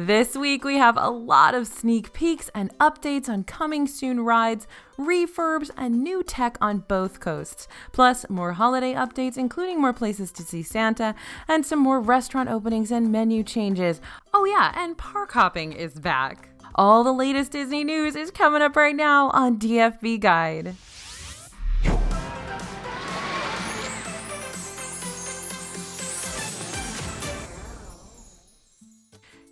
This week we have a lot of sneak peeks and updates on coming soon rides, refurbs, and new tech on both coasts. Plus more holiday updates, including more places to see Santa, and some more restaurant openings and menu changes. Oh yeah, and park hopping is back. All the latest Disney news is coming up right now on DFB Guide.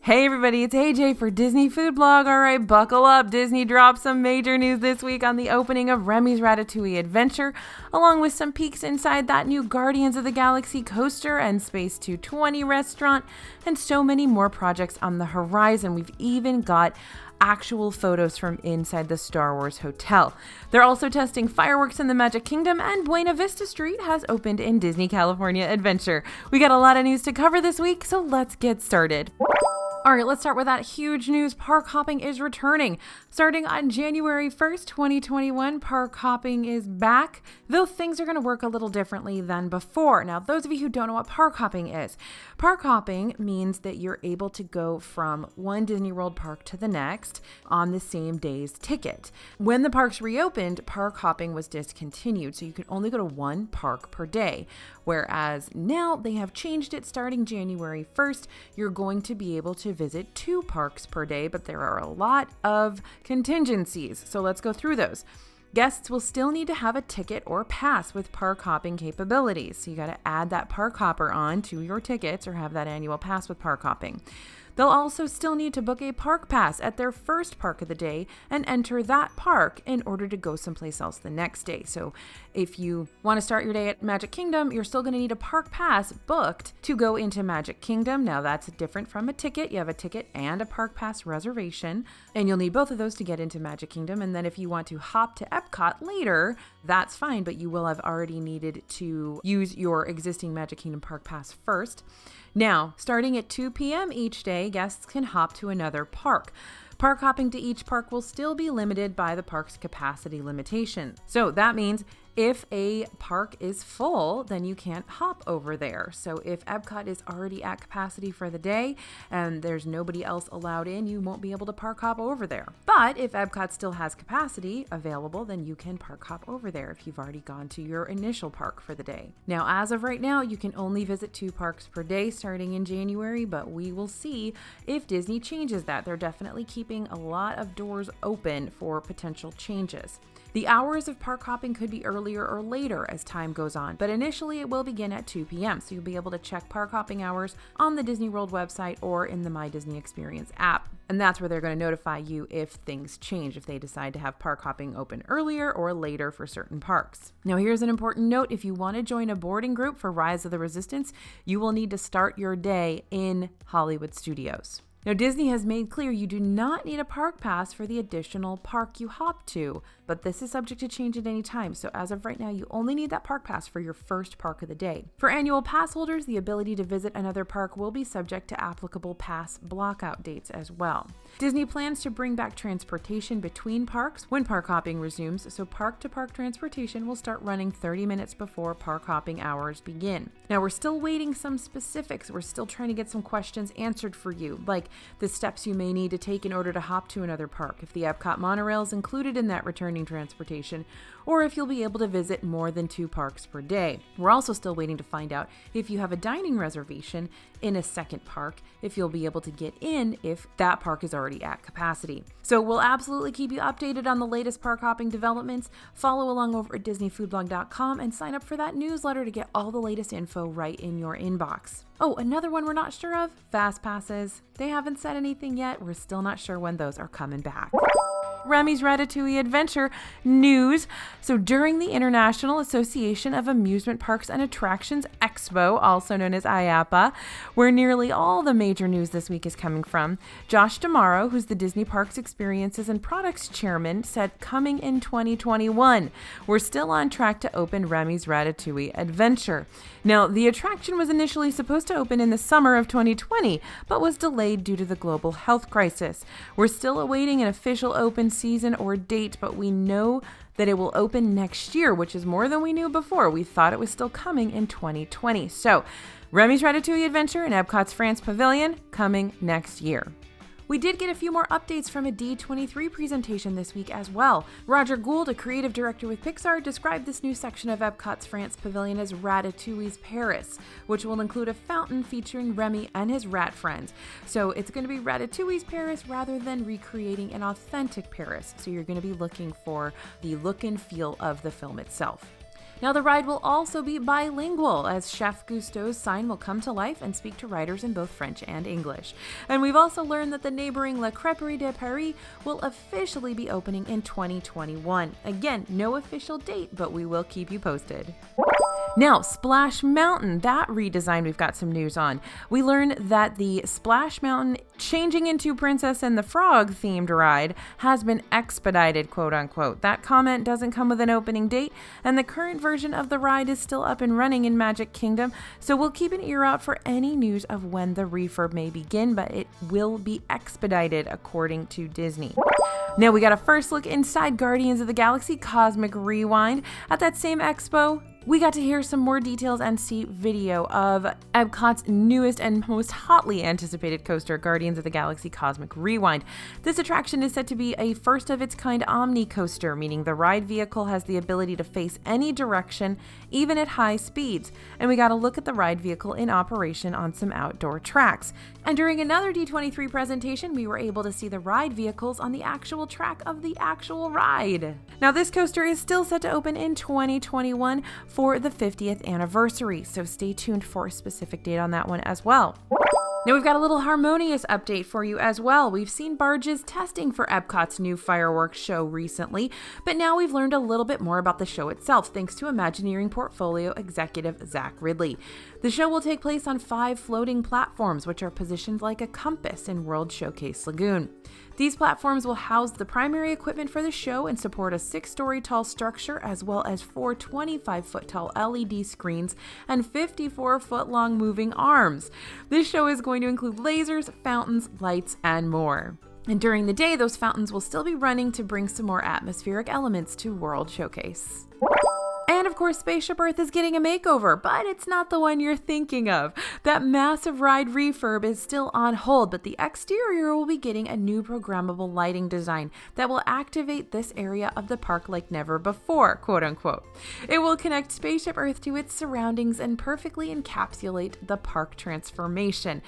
Hey everybody, it's AJ for Disney Food Blog. All right, buckle up. Disney dropped some major news this week on the opening of Remy's Ratatouille Adventure, along with some peeks inside that new Guardians of the Galaxy coaster and Space 220 restaurant, and so many more projects on the horizon. We've even got actual photos from inside the Star Wars hotel. They're also testing fireworks in the Magic Kingdom, and Buena Vista Street has opened in Disney California Adventure. We got a lot of news to cover this week, so let's get started. All right, let's start with that huge news. Park hopping is returning. Starting on January 1st, 2021, park hopping is back, though things are going to work a little differently than before. Now, those of you who don't know what park hopping is, park hopping means that you're able to go from one Disney World park to the next on the same day's ticket. When the parks reopened, park hopping was discontinued, so you could only go to one park per day. Whereas now they have changed it. Starting January 1st, you're going to be able to visit 2 parks per day, but there are a lot of contingencies. So let's go through those. Guests will still need to have a ticket or pass with park hopping capabilities. So you got to add that park hopper on to your tickets or have that annual pass with park hopping. They'll also still need to book a park pass at their first park of the day and enter that park in order to go someplace else the next day. So if you want to start your day at Magic Kingdom, you're still going to need a park pass booked to go into Magic Kingdom. Now that's different from a ticket. You have a ticket and a park pass reservation, and you'll need both of those to get into Magic Kingdom. And then if you want to hop to Epcot later, that's fine, but you will have already needed to use your existing Magic Kingdom park pass first. Now, starting at 2 p.m. each day, guests can hop to another park. Park hopping to each park will still be limited by the park's capacity limitation. So that means if a park is full, then you can't hop over there. So if Epcot is already at capacity for the day and there's nobody else allowed in, you won't be able to park hop over there. But if Epcot still has capacity available, then you can park hop over there if you've already gone to your initial park for the day. Now, as of right now, you can only visit 2 parks per day starting in January, but we will see if Disney changes that. They're definitely keeping a lot of doors open for potential changes. The hours of park hopping could be earlier or later as time goes on, but initially it will begin at 2 p.m. So you'll be able to check park hopping hours on the Disney World website or in the My Disney Experience app. And that's where they're going to notify you if things change, if they decide to have park hopping open earlier or later for certain parks. Now here's an important note. If you want to join a boarding group for Rise of the Resistance, you will need to start your day in Hollywood Studios. Now, Disney has made clear you do not need a park pass for the additional park you hop to, but this is subject to change at any time. So as of right now, you only need that park pass for your first park of the day. For annual pass holders, the ability to visit another park will be subject to applicable pass blockout dates as well. Disney plans to bring back transportation between parks when park hopping resumes, so park-to-park transportation will start running 30 minutes before park hopping hours begin. Now, we're still waiting some specifics. We're still trying to get some questions answered for you, like the steps you may need to take in order to hop to another park, if the Epcot monorail is included in that returning transportation, or if you'll be able to visit more than 2 parks per day. We're also still waiting to find out if you have a dining reservation in a second park, if you'll be able to get in if that park is already at capacity. So we'll absolutely keep you updated on the latest park hopping developments. Follow along over at DisneyFoodblog.com and sign up for that newsletter to get all the latest info right in your inbox. Oh, another one we're not sure of, Fast Passes. They haven't said anything yet. We're still not sure when those are coming back. Remy's Ratatouille Adventure news. So during the International Association of Amusement Parks and Attractions Expo, also known as IAPA, where nearly all the major news this week is coming from, Josh D'Amaro, who's the Disney Parks Experiences and Products Chairman, said coming in 2021, we're still on track to open Remy's Ratatouille Adventure. Now, the attraction was initially supposed to open in the summer of 2020, but was delayed due to the global health crisis. We're still awaiting an official open season or date, but we know that it will open next year, which is more than we knew before. We thought it was still coming in 2020. So, Remy's Ratatouille Adventure in Epcot's France Pavilion coming next year. We did get a few more updates from a D23 presentation this week as well. Roger Gould, a creative director with Pixar, described this new section of Epcot's France Pavilion as Ratatouille's Paris, which will include a fountain featuring Remy and his rat friends. So it's going to be Ratatouille's Paris rather than recreating an authentic Paris. So you're going to be looking for the look and feel of the film itself. Now, the ride will also be bilingual, as Chef Gusteau's sign will come to life and speak to riders in both French and English. And we've also learned that the neighboring La Crêperie de Paris will officially be opening in 2021. Again, no official date, but we will keep you posted. Now, Splash Mountain, that redesign we've got some news on. We learned that the Splash Mountain changing into Princess and the Frog themed ride has been expedited, quote unquote. That comment doesn't come with an opening date, and the current version of the ride is still up and running in Magic Kingdom, so we'll keep an ear out for any news of when the refurb may begin, but it will be expedited according to Disney. Now we got a first look inside Guardians of the Galaxy Cosmic Rewind. At that same expo, we got to hear some more details and see video of Epcot's newest and most hotly anticipated coaster, Guardians of the Galaxy Cosmic Rewind. This attraction is said to be a first-of-its-kind Omni coaster, meaning the ride vehicle has the ability to face any direction, even at high speeds. And we got a look at the ride vehicle in operation on some outdoor tracks. And during another D23 presentation, we were able to see the ride vehicles on the actual track of the actual ride. Now, this coaster is still set to open in 2021 for the 50th anniversary, so stay tuned for a specific date on that one as well. Now we've got a little Harmonious update for you as well. We've seen barges testing for Epcot's new fireworks show recently, but now we've learned a little bit more about the show itself thanks to Imagineering portfolio executive Zach Ridley. The show will take place on 5 floating platforms, which are positioned like a compass in World Showcase Lagoon. These platforms will house the primary equipment for the show and support a 6-story tall structure, as well as 4 25-foot tall LED screens and 54-foot long moving arms. This show is going to include lasers, fountains, lights, and more. And during the day, those fountains will still be running to bring some more atmospheric elements to World Showcase. And of course, Spaceship Earth is getting a makeover, but it's not the one you're thinking of. That massive ride refurb is still on hold, but the exterior will be getting a new programmable lighting design that will activate this area of the park like never before, quote unquote. It will connect Spaceship Earth to its surroundings and perfectly encapsulate the park transformation.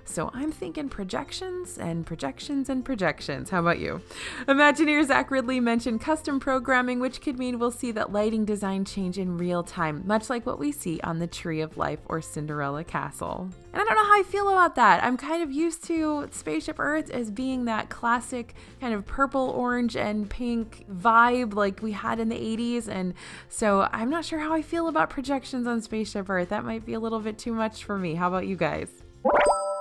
So I'm thinking projections and projections and projections. How about you? Imagineer Zach Ridley mentioned custom programming, which could mean we'll see that lighting design change in real time, much like what we see on the Tree of Life or Cinderella Castle. And I don't know how I feel about that. I'm kind of used to Spaceship Earth as being that classic kind of purple, orange, and pink vibe like we had in the 80s. And so I'm not sure how I feel about projections on Spaceship Earth. That might be a little bit too much for me. How about you guys?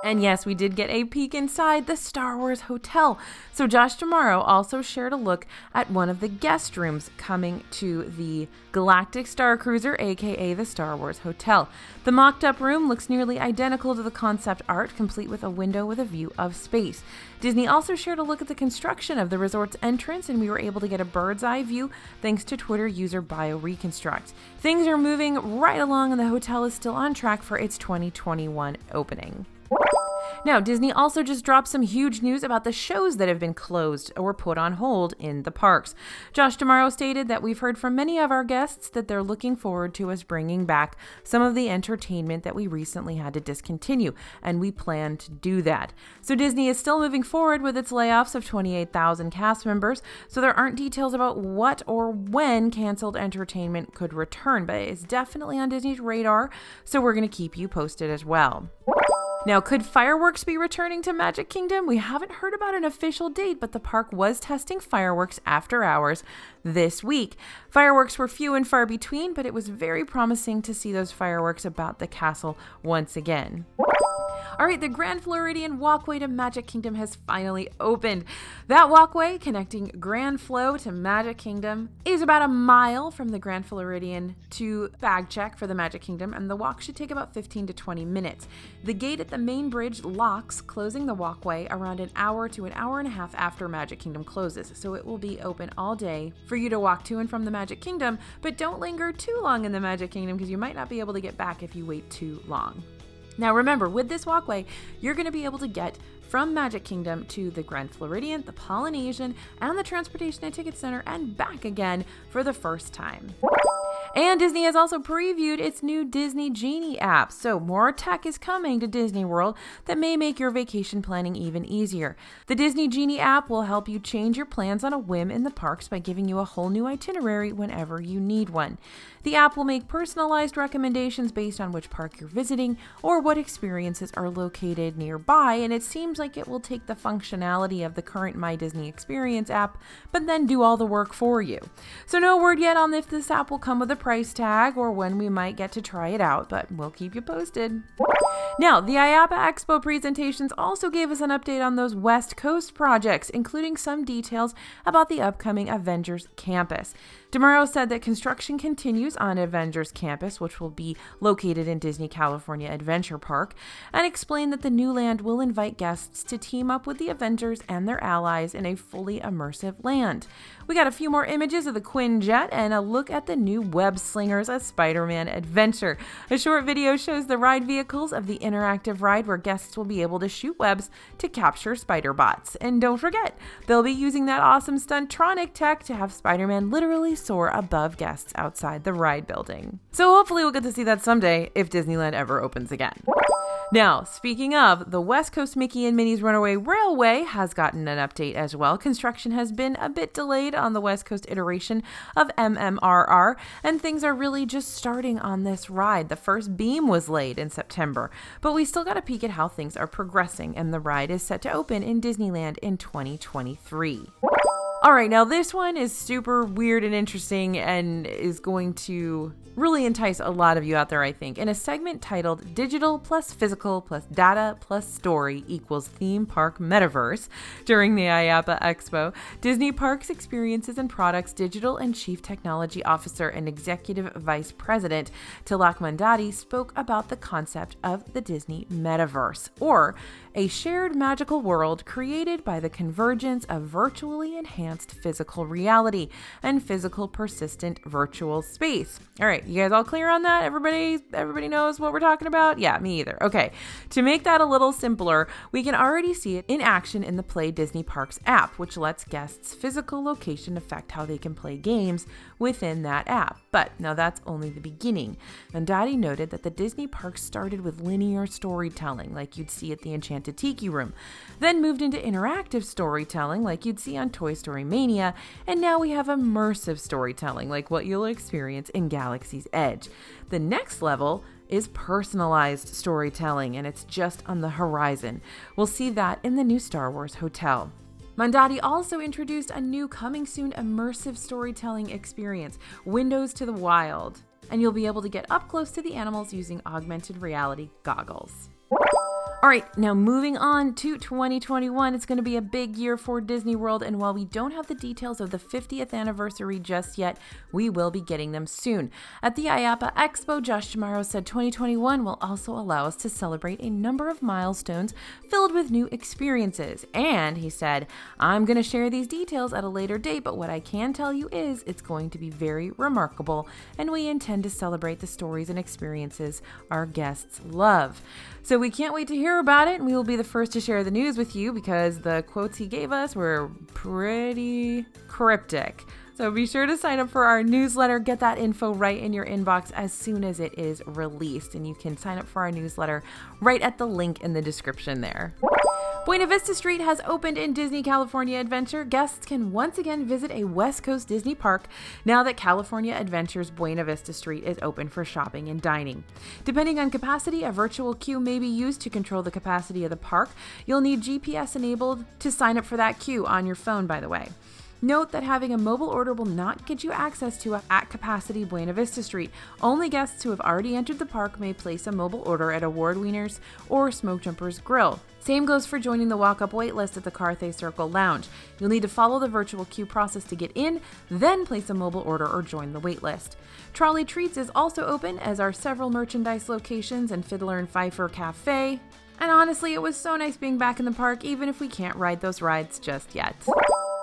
And yes, we did get a peek inside the Star Wars hotel. So Josh D'Amaro also shared a look at one of the guest rooms coming to the Galactic Star Cruiser, aka the Star Wars Hotel. The mocked-up room looks nearly identical to the concept art, complete with a window with a view of space. Disney also shared a look at the construction of the resort's entrance, and we were able to get a bird's eye view thanks to Twitter user BioReconstruct. Things are moving right along, and the hotel is still on track for its 2021 opening. Now, Disney also just dropped some huge news about the shows that have been closed or put on hold in the parks. Josh D'Amaro stated that we've heard from many of our guests that they're looking forward to us bringing back some of the entertainment that we recently had to discontinue, and we plan to do that. So Disney is still moving forward with its layoffs of 28,000 cast members, so there aren't details about what or when canceled entertainment could return, but it's definitely on Disney's radar, so we're going to keep you posted as well. Now, could fireworks be returning to Magic Kingdom? We haven't heard about an official date, but the park was testing fireworks after hours this week. Fireworks were few and far between, but it was very promising to see those fireworks about the castle once again. All right, the Grand Floridian walkway to Magic Kingdom has finally opened. That walkway connecting Grand Flo to Magic Kingdom is about a mile from the Grand Floridian to bag check for the Magic Kingdom, and the walk should take about 15 to 20 minutes. The gate at the main bridge locks, closing the walkway around an hour to an hour and a half after Magic Kingdom closes, so it will be open all day for you to walk to and from the Magic Kingdom, but don't linger too long in the Magic Kingdom because you might not be able to get back if you wait too long. Now remember, with this walkway, you're going to be able to get from Magic Kingdom to the Grand Floridian, the Polynesian, and the Transportation and Ticket Center, and back again for the first time. And Disney has also previewed its new Disney Genie app, so more tech is coming to Disney World that may make your vacation planning even easier. The Disney Genie app will help you change your plans on a whim in the parks by giving you a whole new itinerary whenever you need one. The app will make personalized recommendations based on which park you're visiting or what experiences are located nearby, and it seems like it will take the functionality of the current My Disney Experience app, but then do all the work for you. So no word yet on if this app will come with a price tag or when we might get to try it out, but we'll keep you posted. Now, the IAAPA Expo presentations also gave us an update on those West Coast projects, including some details about the upcoming Avengers Campus. DeMuro said that construction continues on Avengers Campus, which will be located in Disney California Adventure Park, and explained that the new land will invite guests to team up with the Avengers and their allies in a fully immersive land. We got a few more images of the Quinjet and a look at the new Web Slingers, a Spider-Man adventure. A short video shows the ride vehicles of the interactive ride where guests will be able to shoot webs to capture spider bots. And don't forget, they'll be using that awesome Stuntronic tech to have Spider-Man literally soar above guests outside the ride building. So hopefully we'll get to see that someday if Disneyland ever opens again. Now, speaking of, the West Coast Mickey and Minnie's Runaway Railway has gotten an update as well. Construction has been a bit delayed on the West Coast iteration of MMRR, and things are really just starting on this ride. The first beam was laid in September, but we still got a peek at how things are progressing, and the ride is set to open in Disneyland in 2023. All right, now this one is super weird and interesting and is going to really entice a lot of you out there, I think. In a segment titled Digital plus Physical plus Data plus Story equals Theme Park Metaverse during the IAAPA Expo, Disney Parks Experiences and Products Digital and Chief Technology Officer and Executive Vice President Tilak Mandadi spoke about the concept of the Disney Metaverse, or a shared magical world created by the convergence of virtually enhanced physical reality and physical persistent virtual space. All right, you guys all clear on that? Everybody knows what we're talking about? Yeah, me either. Okay, to make that a little simpler, we can already see it in action in the Play Disney Parks app, which lets guests' physical location affect how they can play games within that app. But now that's only the beginning. Mandadi noted that the Disney parks started with linear storytelling, like you'd see at the Enchanted Tiki Room, then moved into interactive storytelling, like you'd see on Toy Story Mania, and now we have immersive storytelling, like what you'll experience in Galaxy's Edge. The next level is personalized storytelling, and it's just on the horizon. We'll see that in the new Star Wars hotel. Mandadi also introduced a new coming soon immersive storytelling experience, Windows to the Wild, and you'll be able to get up close to the animals using augmented reality goggles. All right, now moving on to 2021, it's going to be a big year for Disney World, and while we don't have the details of the 50th anniversary just yet, we will be getting them soon. At the IAAPA Expo, Josh D'Amaro said 2021 will also allow us to celebrate a number of milestones filled with new experiences, and he said, I'm going to share these details at a later date, but what I can tell you is it's going to be very remarkable, and we intend to celebrate the stories and experiences our guests love. So we can't wait to hear about it, and we will be the first to share the news with you because the quotes he gave us were pretty cryptic. So be sure to sign up for our newsletter. Get that info right in your inbox as soon as it is released, and you can sign up for our newsletter right at the link in the description there. Buena Vista Street has opened in Disney California Adventure. Guests can once again visit a West Coast Disney park now that California Adventure's Buena Vista Street is open for shopping and dining. Depending on capacity, a virtual queue may be used to control the capacity of the park. You'll need GPS enabled to sign up for that queue on your phone, by the way. Note that having a mobile order will not get you access to at-capacity Buena Vista Street. Only guests who have already entered the park may place a mobile order at Award Wieners or Smoke Jumpers Grill. Same goes for joining the walk-up waitlist at the Carthay Circle Lounge. You'll need to follow the virtual queue process to get in, then place a mobile order or join the waitlist. Trolley Treats is also open, as are several merchandise locations and Fiddler and Pfeiffer Cafe. And honestly, it was so nice being back in the park, even if we can't ride those rides just yet.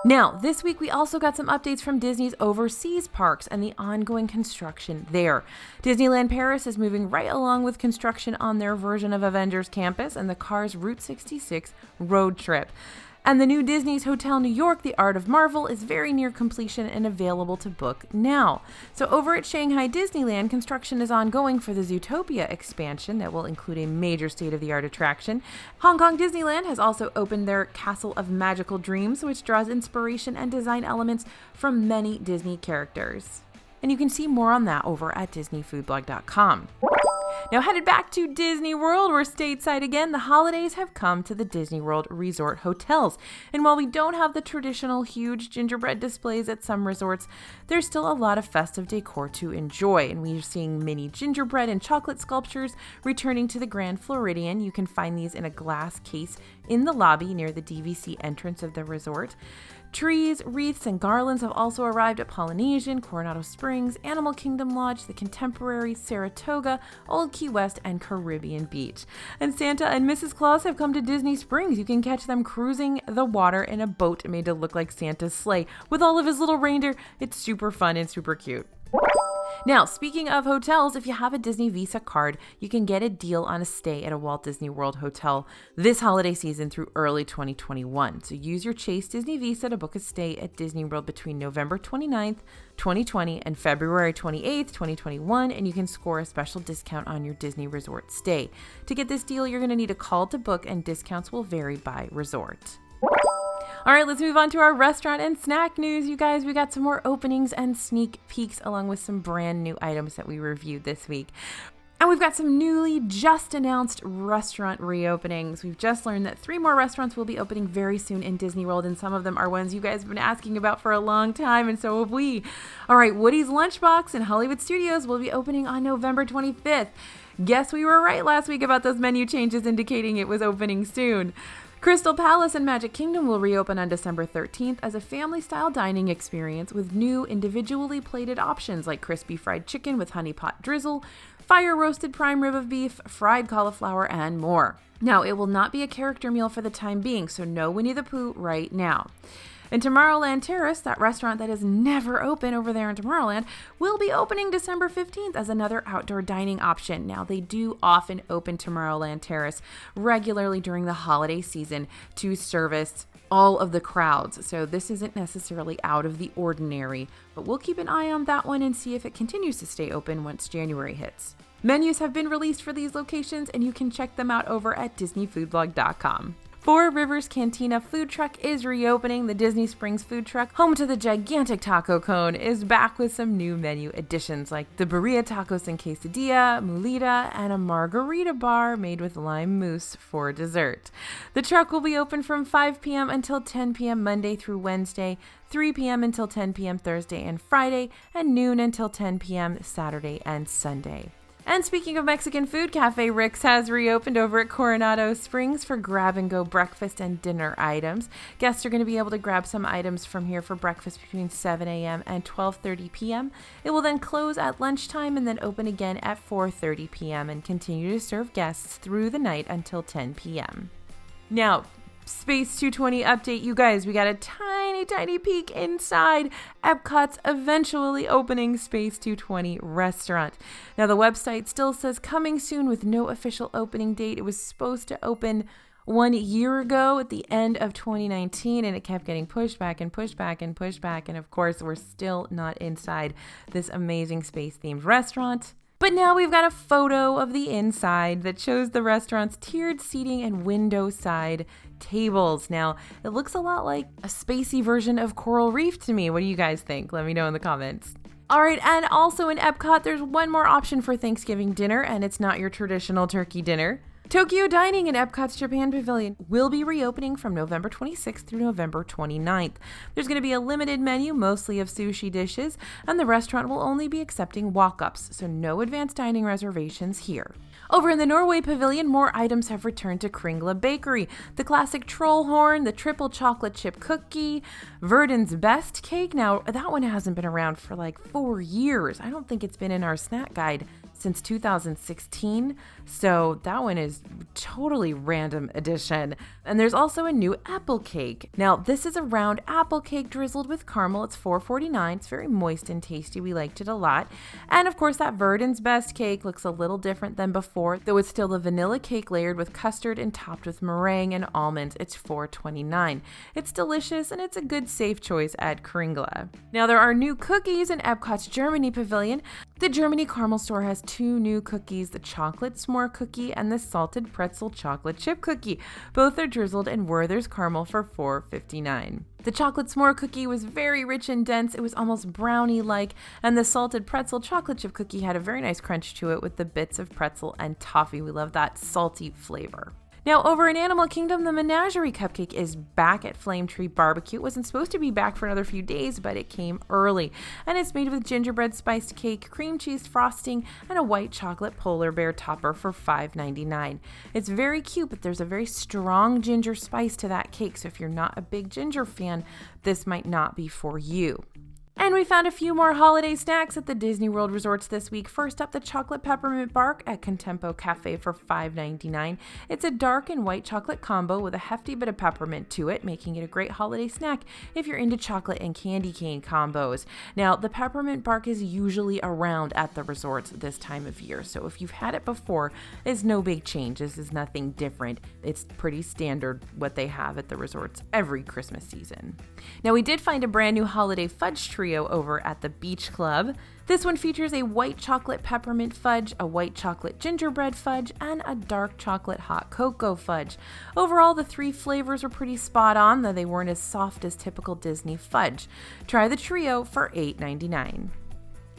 Now, this week we also got some updates from Disney's overseas parks and the ongoing construction there. Disneyland Paris is moving right along with construction on their version of Avengers Campus and the Cars Route 66 road trip. And the new Disney's Hotel New York, The Art of Marvel, is very near completion and available to book now. So over at Shanghai Disneyland, construction is ongoing for the Zootopia expansion that will include a major state-of-the-art attraction. Hong Kong Disneyland has also opened their Castle of Magical Dreams, which draws inspiration and design elements from many Disney characters. And you can see more on that over at DisneyFoodBlog.com. Now headed back to Disney World, we're stateside again. The holidays have come to the Disney World resort hotels. And while we don't have the traditional huge gingerbread displays at some resorts, there's still a lot of festive decor to enjoy. And we're seeing mini gingerbread and chocolate sculptures returning to the Grand Floridian. You can find these in a glass case in the lobby near the DVC entrance of the resort. Trees, wreaths, and garlands have also arrived at Polynesian, Coronado Springs, Animal Kingdom Lodge, the Contemporary, Saratoga, Old Key West, and Caribbean Beach. And Santa and Mrs. Claus have come to Disney Springs. You can catch them cruising the water in a boat made to look like Santa's sleigh with all of his little reindeer. It's super fun and super cute. Now, speaking of hotels, if you have a Disney Visa card, you can get a deal on a stay at a Walt Disney World hotel this holiday season through early 2021. So use your Chase Disney Visa to book a stay at Disney World between November 29th, 2020 and February 28th, 2021, and you can score a special discount on your Disney resort stay. To get this deal, you're going to need a call to book, and discounts will vary by resort. All right, let's move on to our restaurant and snack news, you guys. We got some more openings and sneak peeks along with some brand new items that we reviewed this week. And we've got some newly just announced restaurant reopenings. We've just learned that 3 more restaurants will be opening very soon in Disney World, and some of them are ones you guys have been asking about for a long time, and so have we. All right, Woody's Lunchbox in Hollywood Studios will be opening on November 25th. Guess we were right last week about those menu changes indicating it was opening soon. Crystal Palace and Magic Kingdom will reopen on December 13th as a family-style dining experience with new individually plated options like crispy fried chicken with honey pot drizzle, fire-roasted prime rib of beef, fried cauliflower, and more. Now, it will not be a character meal for the time being, so no Winnie the Pooh right now. And Tomorrowland Terrace, that restaurant that is never open over there in Tomorrowland, will be opening December 15th as another outdoor dining option. Now, they do often open Tomorrowland Terrace regularly during the holiday season to service all of the crowds. So this isn't necessarily out of the ordinary, but we'll keep an eye on that one and see if it continues to stay open once January hits. Menus have been released for these locations, and you can check them out over at DisneyFoodBlog.com. Four Rivers Cantina food truck is reopening. The Disney Springs food truck, home to the gigantic taco cone, is back with some new menu additions like the birria tacos and quesadilla, mulita, and a margarita bar made with lime mousse for dessert. The truck will be open from 5 p.m. until 10 p.m. Monday through Wednesday, 3 p.m. until 10 p.m. Thursday and Friday, and noon until 10 p.m. Saturday and Sunday. And speaking of Mexican food, Cafe Rick's has reopened over at Coronado Springs for grab-and-go breakfast and dinner items. Guests are going to be able to grab some items from here for breakfast between 7 a.m. and 12:30 p.m. It will then close at lunchtime and then open again at 4:30 p.m. and continue to serve guests through the night until 10 p.m. Now, Space 220 update, you guys. We got a tiny peek inside Epcot's eventually opening Space 220 restaurant. Now, the website still says coming soon with no official opening date. It was supposed to open 1 year ago at the end of 2019, and it kept getting pushed back. And of course, we're still not inside this amazing space-themed restaurant. But now we've got a photo of the inside that shows the restaurant's tiered seating and window side tables. Now, it looks a lot like a spacey version of Coral Reef to me. What do you guys think? Let me know in the comments. All right, and also in Epcot, there's one more option for Thanksgiving dinner, and it's not your traditional turkey dinner. Tokyo Dining in Epcot's Japan Pavilion will be reopening from November 26th through November 29th. There's going to be a limited menu, mostly of sushi dishes, and the restaurant will only be accepting walk-ups, so no advanced dining reservations here. Over in the Norway Pavilion, more items have returned to Kringla Bakery. The classic troll horn, the triple chocolate chip cookie, Verdun's Best cake. Now, that one hasn't been around for like 4 years. I don't think it's been in our snack guide since 2016, so that one is totally random addition. And there's also a new apple cake. Now, this is a round apple cake drizzled with caramel. It's $4.49. It's very moist and tasty. We liked it a lot. And of course, that Verdun's Best cake looks a little different than before, though it's still the vanilla cake layered with custard and topped with meringue and almonds. It's $4.29. It's delicious, and it's a good safe choice at Kringla. Now, there are new cookies in Epcot's Germany pavilion. The Germany Caramel Store has two new cookies, the chocolate s'more cookie and the salted pretzel chocolate chip cookie. Both are drizzled in Werther's caramel for $4.59. The chocolate s'more cookie was very rich and dense. It was almost brownie-like, and the salted pretzel chocolate chip cookie had a very nice crunch to it with the bits of pretzel and toffee. We love that salty flavor. Now, over in Animal Kingdom, the Menagerie Cupcake is back at Flame Tree Barbecue. It wasn't supposed to be back for another few days, but it came early. And it's made with gingerbread spiced cake, cream cheese frosting, and a white chocolate polar bear topper for $5.99. It's very cute, but there's a very strong ginger spice to that cake, so if you're not a big ginger fan, this might not be for you. And we found a few more holiday snacks at the Disney World resorts this week. First up, the chocolate peppermint bark at Contempo Cafe for $5.99. It's a dark and white chocolate combo with a hefty bit of peppermint to it, making it a great holiday snack if you're into chocolate and candy cane combos. Now, the peppermint bark is usually around at the resorts this time of year, so if you've had it before, it's no big change. This is nothing different. It's pretty standard what they have at the resorts every Christmas season. Now, we did find a brand new holiday fudge trio over at the Beach Club. This one features a white chocolate peppermint fudge, a white chocolate gingerbread fudge, and a dark chocolate hot cocoa fudge. Overall, the three flavors were pretty spot on, though they weren't as soft as typical Disney fudge. Try the trio for $8.99.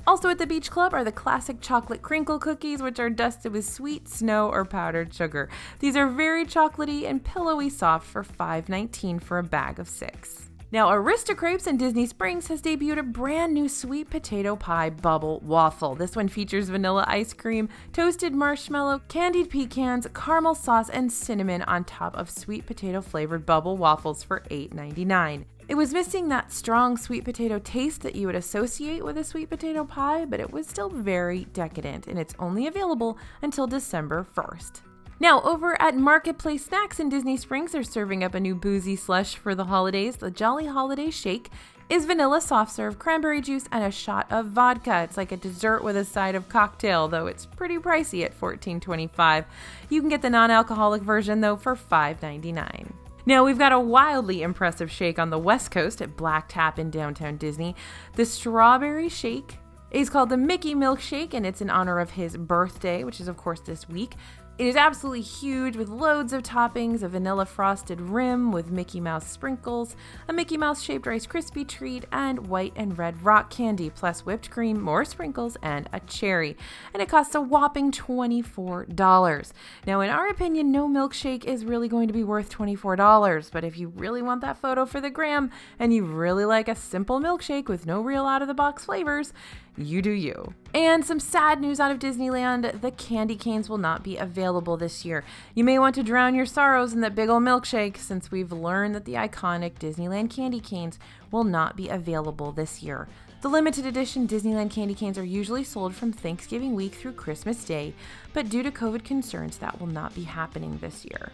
Also at the Beach Club are the classic chocolate crinkle cookies, which are dusted with sweet snow or powdered sugar. These are very chocolatey and pillowy soft for $5.19 for a bag of 6. Now, Aristocrapes in Disney Springs has debuted a brand new sweet potato pie bubble waffle. This one features vanilla ice cream, toasted marshmallow, candied pecans, caramel sauce, and cinnamon on top of sweet potato flavored bubble waffles for $8.99. It was missing that strong sweet potato taste that you would associate with a sweet potato pie, but it was still very decadent, and it's only available until December 1st. Now, over at Marketplace Snacks in Disney Springs, they're serving up a new boozy slush for the holidays. The Jolly Holiday Shake is vanilla soft serve, cranberry juice, and a shot of vodka. It's like a dessert with a side of cocktail, though it's pretty pricey at $14.25. You can get the non-alcoholic version, though, for $5.99. Now, we've got a wildly impressive shake on the West Coast at Black Tap in downtown Disney. The strawberry shake is called the Mickey Milkshake, and it's in honor of his birthday, which is, of course, this week. It is absolutely huge with loads of toppings, a vanilla frosted rim with Mickey Mouse sprinkles, a Mickey Mouse shaped Rice Krispie treat, and white and red rock candy, plus whipped cream, more sprinkles, and a cherry. And it costs a whopping $24. Now, in our opinion, no milkshake is really going to be worth $24, but if you really want that photo for the gram and you really like a simple milkshake with no real out-of-the-box flavors, you do you. And some sad news out of Disneyland, the candy canes will not be available this year. You may want to drown your sorrows in that big ol' milkshake, since we've learned that the iconic Disneyland candy canes will not be available this year. The limited edition Disneyland candy canes are usually sold from Thanksgiving week through Christmas Day, but due to COVID concerns, that will not be happening this year.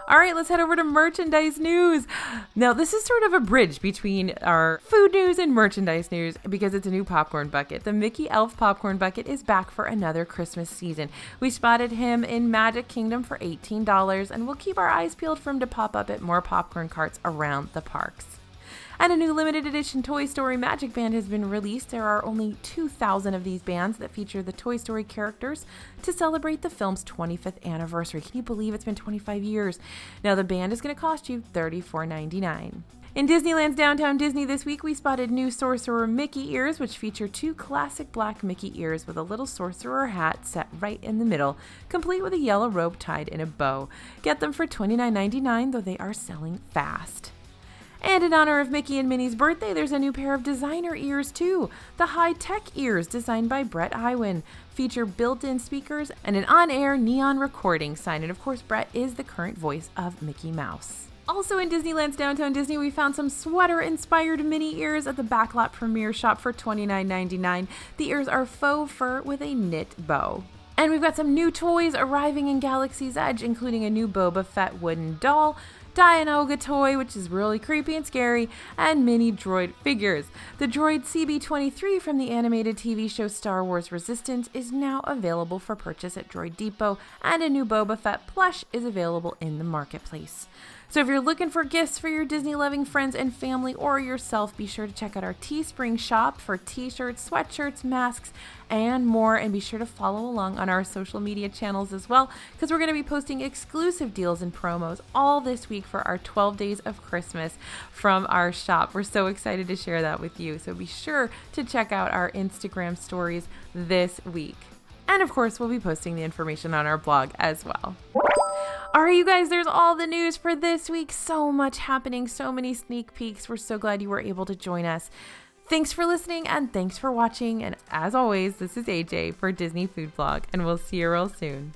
All right, let's head over to merchandise news. Now, this is sort of a bridge between our food news and merchandise news because it's a new popcorn bucket. The Mickey Elf popcorn bucket is back for another Christmas season. We spotted him in Magic Kingdom for $18, and we'll keep our eyes peeled for him to pop up at more popcorn carts around the parks. And a new limited edition Toy Story Magic Band has been released. There are only 2,000 of these bands that feature the Toy Story characters to celebrate the film's 25th anniversary. Can you believe it's been 25 years? Now, the band is going to cost you $34.99. In Disneyland's Downtown Disney this week, we spotted new Sorcerer Mickey ears, which feature two classic black Mickey ears with a little sorcerer hat set right in the middle, complete with a yellow robe tied in a bow. Get them for $29.99, though they are selling fast. And in honor of Mickey and Minnie's birthday, there's a new pair of designer ears too. The high-tech ears designed by Brett Iwin feature built-in speakers and an on-air neon recording sign. And of course, Brett is the current voice of Mickey Mouse. Also in Disneyland's Downtown Disney, we found some sweater-inspired mini ears at the Backlot Premiere Shop for $29.99. The ears are faux fur with a knit bow. And we've got some new toys arriving in Galaxy's Edge, including a new Boba Fett wooden doll, Dianoga toy, which is really creepy and scary, and mini droid figures. The droid CB-23 from the animated TV show Star Wars Resistance is now available for purchase at Droid Depot, and a new Boba Fett plush is available in the marketplace. So if you're looking for gifts for your Disney-loving friends and family or yourself, be sure to check out our Teespring shop for t-shirts, sweatshirts, masks, and more. And be sure to follow along on our social media channels as well, because we're going to be posting exclusive deals and promos all this week for our 12 Days of Christmas from our shop. We're so excited to share that with you. So be sure to check out our Instagram stories this week. And of course, we'll be posting the information on our blog as well. All right, you guys, there's all the news for this week. So much happening, so many sneak peeks. We're so glad you were able to join us. Thanks for listening and thanks for watching. And as always, this is AJ for Disney Food Blog, and we'll see you real soon.